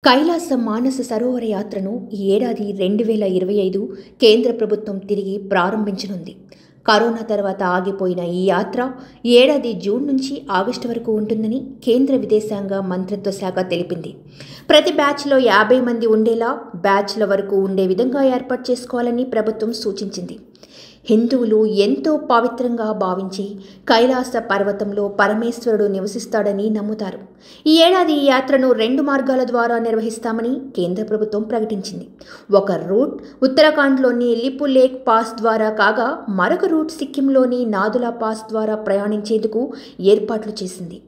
కైలాస మానస సరోవర యాత్రను ఈ ఏడాది 2025 కేంద్ర ప్రభుత్వం తిరిగి ప్రారంభించనుంది. కరోనా తర్వాత ఆగిపోయిన ఈ యాత్ర ఈ ఏడాది జూన్ నుంచి ఆగస్టు వరకు ఉంటుందని కేంద్ర విదేశాంగ మంత్రిత్వ శాఖ తెలిపింది. ప్రతి బ్యాచ్లో 50 మంది ఉండేలా బ్యాచ్ల వరకు ఉండే విధంగా ఏర్పాటు చేసుకోవాలని ప్రభుత్వం సూచించింది. హిందువులు ఎంతో పవిత్రంగా భావించి కైలాస పర్వతంలో పరమేశ్వరుడు నివసిస్తాడని నమ్ముతారు. ఈ ఏడాది ఈ యాత్రను 2 మార్గాల ద్వారా నిర్వహిస్తామని కేంద్ర ప్రభుత్వం ప్రకటించింది. ఒక రూట్ ఉత్తరాఖండ్లోని లిపు లేక్ పాస్ ద్వారా కాగా మరొక రూట్ సిక్కింలోని నాదులా పాస్ ద్వారా ప్రయాణించేందుకు ఏర్పాట్లు చేసింది.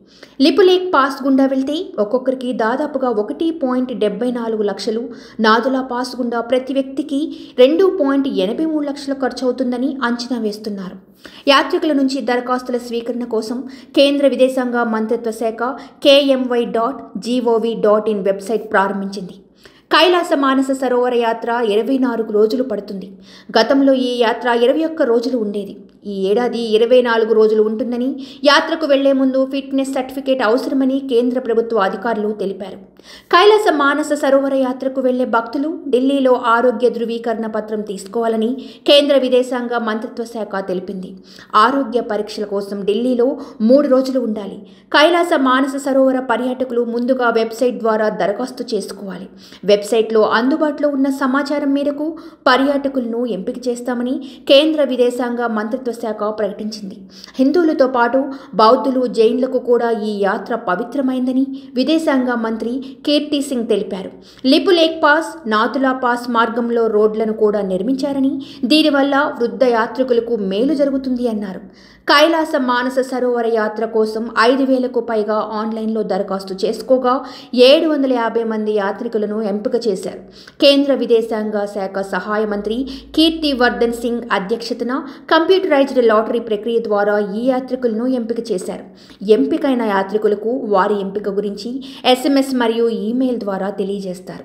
లిపు లేక్ పాస్ గుండా వెళ్తే ఒక్కొక్కరికి దాదాపుగా 1.74 లక్షలు, నాదులా పాస్ గుండా ప్రతి వ్యక్తికి 2.83 లక్షలు ఖర్చు అవుతుందని అంచనా వేస్తున్నారు. యాత్రికుల నుంచి దరఖాస్తుల స్వీకరణ కోసం కేంద్ర విదేశాంగ మంత్రిత్వ శాఖ kmy.gov.in వెబ్సైట్ ప్రారంభించింది. కైలాస మానస సరోవర యాత్ర 24 రోజులు పడుతుంది. గతంలో ఈ యాత్ర 21 రోజులు ఉండేది. ఈ ఏడాది 24 రోజులు ఉంటుందని, యాత్రకు వెళ్లే ముందు ఫిట్నెస్ సర్టిఫికేట్ అవసరమని కేంద్ర ప్రభుత్వ అధికారులు తెలిపారు. కైలాస మానస సరోవర యాత్రకు వెళ్లే భక్తులు ఢిల్లీలో ఆరోగ్య ధృవీకరణ పత్రం తీసుకోవాలని కేంద్ర విదేశాంగ మంత్రిత్వ శాఖ తెలిపింది. ఆరోగ్య పరీక్షల కోసం ఢిల్లీలో 3 రోజులు ఉండాలి. కైలాస మానస సరోవర పర్యాటకులు ముందుగా వెబ్సైట్ ద్వారా దరఖాస్తు చేసుకోవాలి. వెబ్సైట్లో అందుబాటులో ఉన్న సమాచారం మేరకు పర్యాటకులను ఎంపిక చేస్తామని కేంద్ర విదేశాంగ మంత్రిత్వ శాఖ ప్రకటించింది. హిందువులతో పాటు బౌద్ధులు, జైన్లకు కూడా ఈ యాత్ర పవిత్రమైందని విదేశాంగ మంత్రి కీర్తి సింగ్ తెలిపారు. Lipu lake pass, Nathula pass మార్గంలో రోడ్లను కూడా నిర్మించారని, దీనివల్ల వృద్ధ యాత్రికులకు మేలు జరుగుతుంది అన్నారు. కైలాస మానస సరోవర యాత్ర కోసం 5,000కు పైగా ఆన్లైన్లో దరఖాస్తు చేసుకోగా 750 మంది యాత్రికులను ఎంపిక చేశారు. కేంద్ర విదేశాంగ శాఖ సహాయ మంత్రి కీర్తి వర్ధన్ సింగ్ అధ్యక్షతన కంప్యూటరైజ్డ్ లాటరీ ప్రక్రియ ద్వారా ఈ యాత్రికులను ఎంపిక చేశారు. ఎంపికైన యాత్రికులకు వారి ఎంపిక గురించి SMS మరియు ఈమెయిల్ ద్వారా తెలియజేస్తారు.